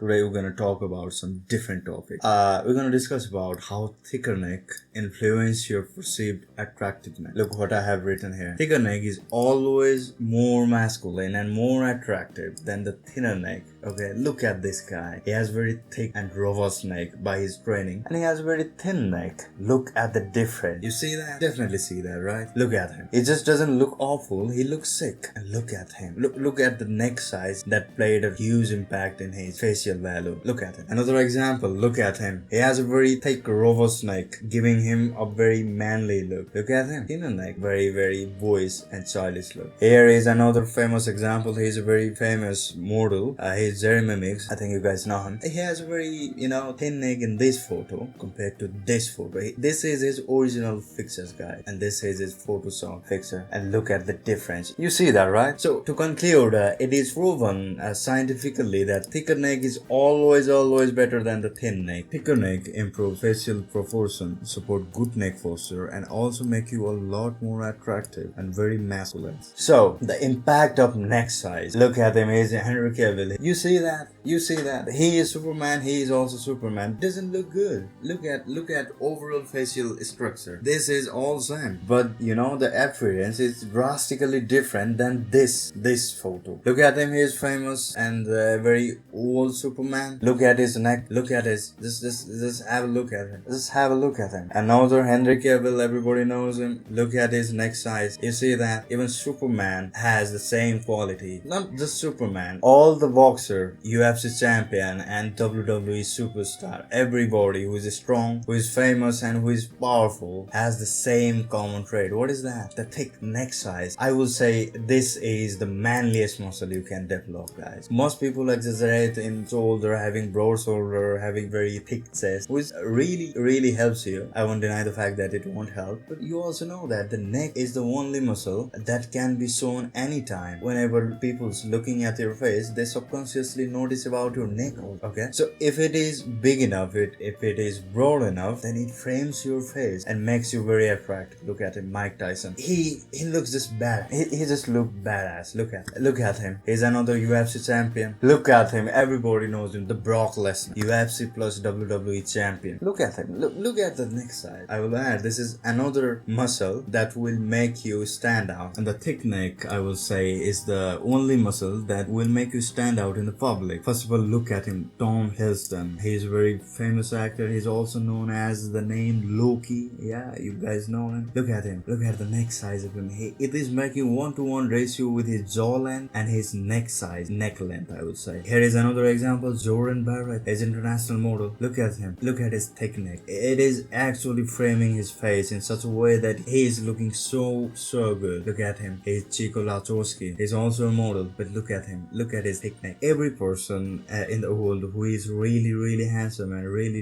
Today we're gonna talk about some different topic. We're gonna discuss about how thicker neck influence your perceived attractiveness. Look what I have written here. Thicker neck is always more masculine and more attractive than the thinner neck. Okay, look at this guy. He has very thick and robust neck by his training, and he has very thin neck. Look at the difference. You see that? Definitely see that, right? Look at him. He just doesn't look awful. He looks sick. And look at him. Look at the neck size that played a huge impact in his facial value. Look at him. Another example. Look at him. He has a very thick, robust neck, giving him a very manly look. Look at him. Thinner neck, very boyish and childish look. Here is another famous example. He's a very famous model. He's Jeremy Mix. I think you guys know him. He has a very, thin neck in this photo compared to this photo. This is his original pictures, guys, and this is his Photoshop picture. And look at the difference. You see that, right? So to conclude, it is proven scientifically that thicker neck is always better than the thin neck. Thicker neck improves facial proportion, support good neck posture, and also make you a lot more attractive and very masculine. So the impact of neck size. Look at him. He's Henry Cavill. You see that? He is Superman. He is also Superman. Doesn't look good. Look at overall facial structure. This is all same, but the appearance is drastically different than this photo. Look at him. He is famous and very old Superman. Look at his neck. Look at his. Just have a look at him. Just have a look at him. Another Henry Cavill. Everybody knows him. Look at his neck size. You see that? Even Superman has the same quality. Not just Superman. All the boxer, UFC champion, and WWE superstar. Everybody who is strong, who is famous, and who is powerful has the same common trait. What is that? The thick neck size. I will say this is the manliest muscle you can develop, guys. Most people exaggerate in shoulder, having broad shoulder, having very thick chest, which really helps you. I won't deny the fact that it won't help, but you also know that the neck is the only muscle that can be shown anytime. Whenever people's looking at your face, they subconsciously notice about your neck. Okay, so if it is big enough, if it is broad enough, then it frames your face and makes you very attractive. Look at him, Mike Tyson. He looks just bad. He just look badass. Look at him. He's another UFC champion. Look at him. Everybody knows him. The Brock Lesnar, UFC plus WWE champion. Look at him. Look at the neck side. I will add, this is another muscle that will make you stand out. And the thick neck, I will say, is the only muscle that will make you stand out in the public. First of all, look at him. Tom Hiddleston. He's a very famous actor. He's also known as the name Loki. Yeah, you guys know him. Look at him. Look at the neck size of him. It is making 1-to-1 ratio with his jaw length and his neck size, neck length, I would say. Here is another example. Jordan Barrett, his international model. Look at him. Look at his thick neck. It is actually framing his face in such a way that he is looking so good. Look at him. He's Chico Lachowski. He's also a model, but look at him. Look at his thick neck. Every person in the world who is really handsome and really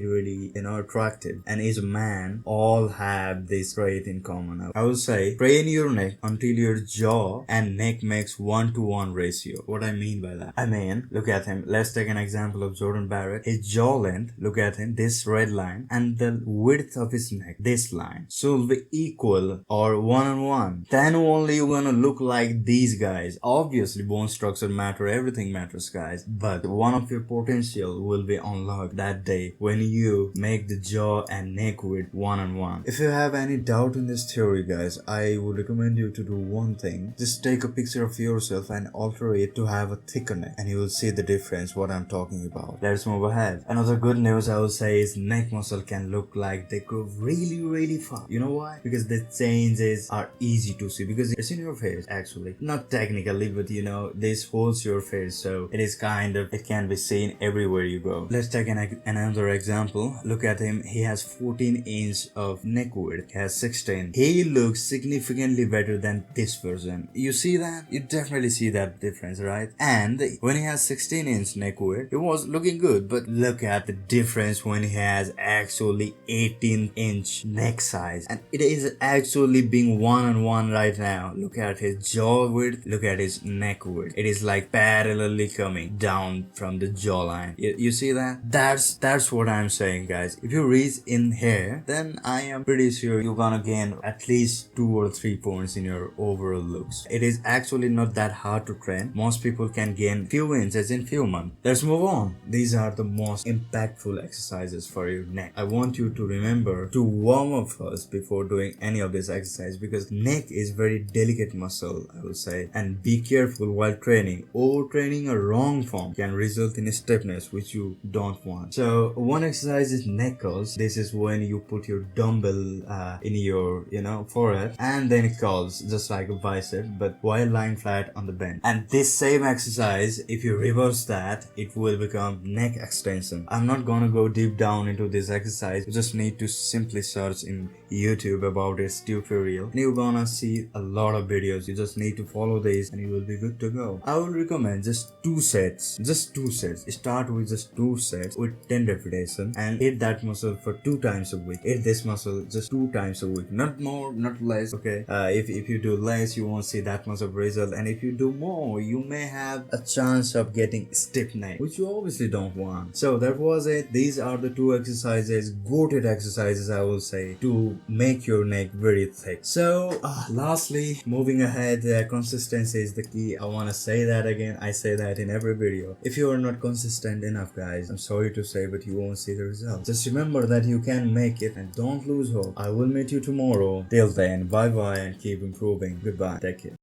attractive and is a man all have this trait in common. I will say, train your neck until your jaw and neck makes 1-to-1 ratio. What I mean by that? I mean, look at him. Let's take an example of Jordan Barrett. His jaw length, look at him, this red line, and the width of his neck, this line, should be equal or 1-on-1. Then only you're gonna look like these guys. Obviously, bone structure matter, everything matters, guys, but one of your potential will be unlocked that day when you make the jaw and neck width 1-on-1. If you have any doubt in this theory, guys, I would recommend you to do one thing. Just take a picture of yourself and alter it to have a thicker neck, and you will see the difference what I'm talking about. Let's move ahead. Another good news I would say is neck muscle can look like they grow really fast. You know why? Because the changes are easy to see, because it's in your face actually. Not technically, but this holds your face, so it can be seen everywhere you go. Let's take another example. Look at him. He has 14 inch of neck width. He has 16. He looks significantly better than this version. You see that? You definitely see that difference, right? And when he has 16-inch neck width, it was looking good, but look at the difference when he has actually 18-inch neck size, and it is actually being 1-on-1 right now. Look at his jaw width. Look at his neck width. It is like parallelly coming. coming down from the jawline. You see that? That's what I'm saying, guys. If you reach in here, then I am pretty sure you're gonna gain at least 2 or 3 points in your overall looks. It is actually not that hard to train. Most people can gain few inches in few months. Let's move on. These are the most impactful exercises for your neck. I want you to remember to warm up first before doing any of this exercise, because neck is very delicate muscle, I will say, and be careful while training. Overtraining a wrong form can result in stiffness, which you don't want. So one exercise is neck curls. This is when you put your dumbbell in your forehead, and then it curls just like a bicep, but while lying flat on the bench. And this same exercise, if you reverse that, it will become neck extension. I'm not gonna go deep down into this exercise. You just need to simply search in YouTube about its tutorial, and you're gonna see a lot of videos. You just need to follow these and you will be good to go. I would recommend just 2 sets. Start with just 2 sets with 10 repetitions and hit that muscle for 2 times a week. Hit this muscle just 2 times a week, not more, not less. Okay, if you do less, you won't see that much of result, and if you do more, you may have a chance of getting stiff neck, which you obviously don't want. So that was it. These are the 2 exercises, goated exercises, I will say, to make your neck very thick. So lastly, moving ahead, consistency is the key. I want to say that again. I say that in every video. If you are not consistent enough, guys, I'm sorry to say, but you won't see the result. Just remember that you can make it, and don't lose hope. I will meet you tomorrow. Till then, bye bye and keep improving. Goodbye. Take care.